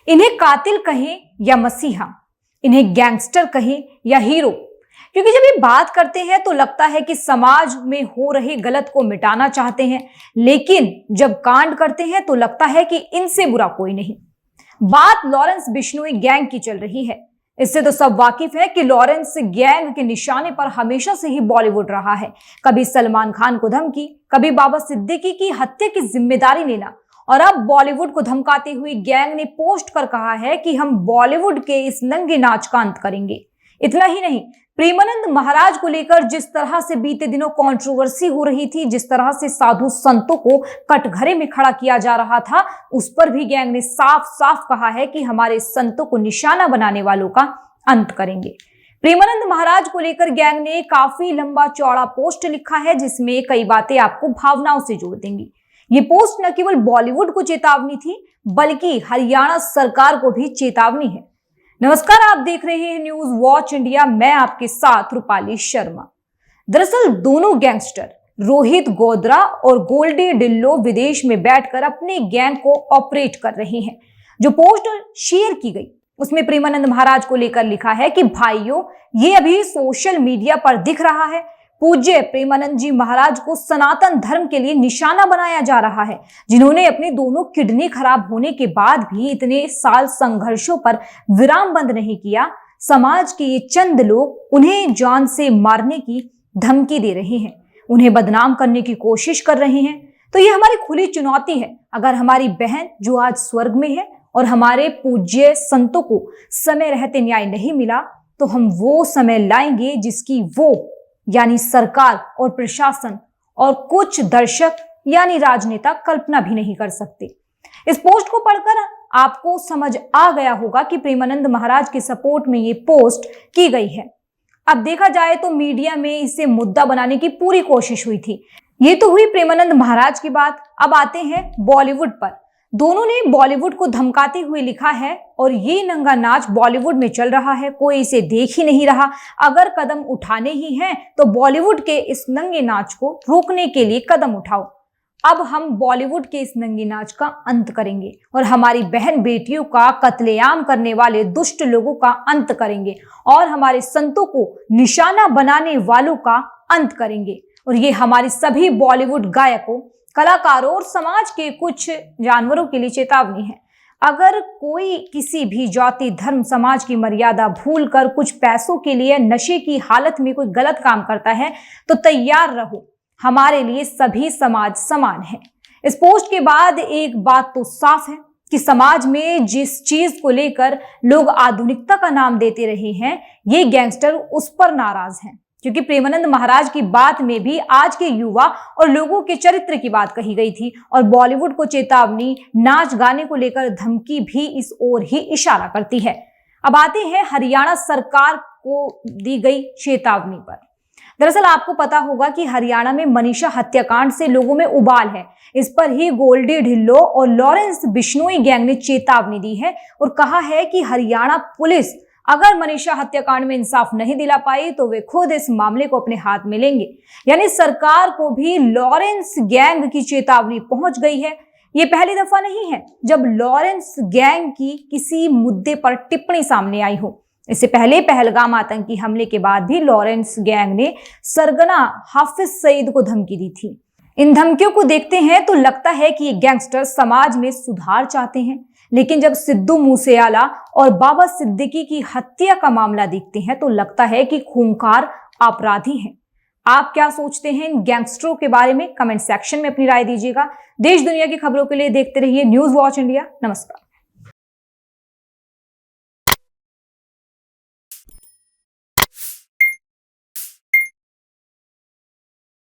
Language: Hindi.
इन्हें कातिल कहें या मसीहा, इन्हें गैंगस्टर कहें या हीरो, क्योंकि जब ये बात करते हैं तो लगता है कि समाज में हो रहे गलत को मिटाना चाहते हैं, लेकिन जब कांड करते हैं तो लगता है कि इनसे बुरा कोई नहीं। बात लॉरेंस बिश्नोई गैंग की चल रही है। इससे तो सब वाकिफ है कि लॉरेंस गैंग के निशाने पर हमेशा से ही बॉलीवुड रहा है। कभी सलमान खान को धमकी, कभी बाबा सिद्दीकी की हत्या की जिम्मेदारी लेना, और अब बॉलीवुड को धमकाती हुई गैंग ने पोस्ट कर कहा है कि हम बॉलीवुड के इस नंगे नाच का अंत करेंगे। इतना ही नहीं, प्रेमानंद महाराज को लेकर जिस तरह से बीते दिनों कंट्रोवर्सी हो रही थी, जिस तरह से साधु संतों को कटघरे में खड़ा किया जा रहा था, उस पर भी गैंग ने साफ साफ कहा है कि हमारे संतों को निशाना बनाने वालों का अंत करेंगे। प्रेमानंद महाराज को लेकर गैंग ने काफी लंबा चौड़ा पोस्ट लिखा है, जिसमें कई बातें आपको भावनाओं से जोड़ देंगी। ये पोस्ट न केवल बॉलीवुड को चेतावनी थी, बल्कि हरियाणा सरकार को भी चेतावनी है। नमस्कार, आप देख रहे हैं न्यूज वॉच इंडिया। मैं आपके साथ रूपाली शर्मा। दरअसल दोनों गैंगस्टर रोहित गोद्रा और गोल्डी ढिल्लो विदेश में बैठकर अपने गैंग को ऑपरेट कर रहे हैं। जो पोस्ट शेयर की गई उसमें प्रेमानंद महाराज को लेकर लिखा है कि भाइयों, ये अभी सोशल मीडिया पर दिख रहा है, पूज्य प्रेमानंद जी महाराज को सनातन धर्म के लिए निशाना बनाया जा रहा है, जिन्होंने अपने दोनों किडनी खराब होने के बाद भी इतने साल संघर्षों पर विराम बंद नहीं किया। समाज के ये चंद लोग उन्हें जान से मारने की धमकी दे रहे हैं, उन्हें बदनाम करने की कोशिश कर रहे हैं। तो ये हमारी खुली चुनौती है। अगर हमारी बहन जो आज स्वर्ग में है और हमारे पूज्य संतों को समय रहते न्याय नहीं मिला, तो हम वो समय लाएंगे जिसकी वो यानी सरकार और प्रशासन और कुछ दर्शक यानी राजनेता कल्पना भी नहीं कर सकते। इस पोस्ट को पढ़कर आपको समझ आ गया होगा कि प्रेमानंद महाराज के सपोर्ट में ये पोस्ट की गई है। अब देखा जाए तो मीडिया में इसे मुद्दा बनाने की पूरी कोशिश हुई थी। ये तो हुई प्रेमानंद महाराज की बात। अब आते हैं बॉलीवुड पर। दोनों ने बॉलीवुड को धमकाते हुए लिखा है और ये नंगा नाच बॉलीवुड में चल रहा है, कोई इसे देख ही नहीं रहा। अगर कदम उठाने ही हैं तो बॉलीवुड के इस नंगे नाच को रोकने के लिए कदम उठाओ। अब हम बॉलीवुड के इस नंगे नाच का अंत करेंगे और हमारी बहन बेटियों का कत्लेआम करने वाले दुष्ट लोगों का अंत करेंगे और हमारे संतों को निशाना बनाने वालों का अंत करेंगे। और ये हमारी सभी बॉलीवुड गायकों, कलाकारों और समाज के कुछ जानवरों के लिए चेतावनी है। अगर कोई किसी भी जाति, धर्म, समाज की मर्यादा भूलकर कुछ पैसों के लिए नशे की हालत में कोई गलत काम करता है तो तैयार रहो, हमारे लिए सभी समाज समान है। इस पोस्ट के बाद एक बात तो साफ है कि समाज में जिस चीज को लेकर लोग आधुनिकता का नाम देते रहे हैं, ये गैंगस्टर उस पर नाराज हैं। क्योंकि प्रेमानंद महाराज की बात में भी आज के युवा और लोगों के चरित्र की बात कही गई थी और बॉलीवुड को चेतावनी, नाच गाने को लेकर धमकी भी इस ओर ही इशारा करती है। अब आते हैं हरियाणा सरकार को दी गई चेतावनी पर। दरअसल आपको पता होगा कि हरियाणा में मनीषा हत्याकांड से लोगों में उबाल है। इस पर ही गोल्डी ढिल्लो और लॉरेंस बिश्नोई गैंग ने चेतावनी दी है और कहा है कि हरियाणा पुलिस अगर मनीषा हत्याकांड में इंसाफ नहीं दिला पाई तो वे खुद इस मामले को अपने हाथ में लेंगे। यानी सरकार को भी लॉरेंस गैंग की चेतावनी पहुंच गई है। ये पहली दफा नहीं है जब लॉरेंस गैंग की किसी मुद्दे पर टिप्पणी सामने आई हो। इससे पहले पहलगाम आतंकी हमले के बाद भी लॉरेंस गैंग ने सरगना हाफिज सईद को धमकी दी थी। इन धमकियों को देखते हैं तो लगता है कि ये गैंगस्टर समाज में सुधार चाहते हैं, लेकिन जब सिद्धू मूसेवाला और बाबा सिद्दीकी की हत्या का मामला देखते हैं तो लगता है कि खूंखार अपराधी हैं। आप क्या सोचते हैं इन गैंगस्टरों के बारे में? कमेंट सेक्शन में अपनी राय दीजिएगा। देश दुनिया की खबरों के लिए देखते रहिए न्यूज वॉच इंडिया। नमस्कार।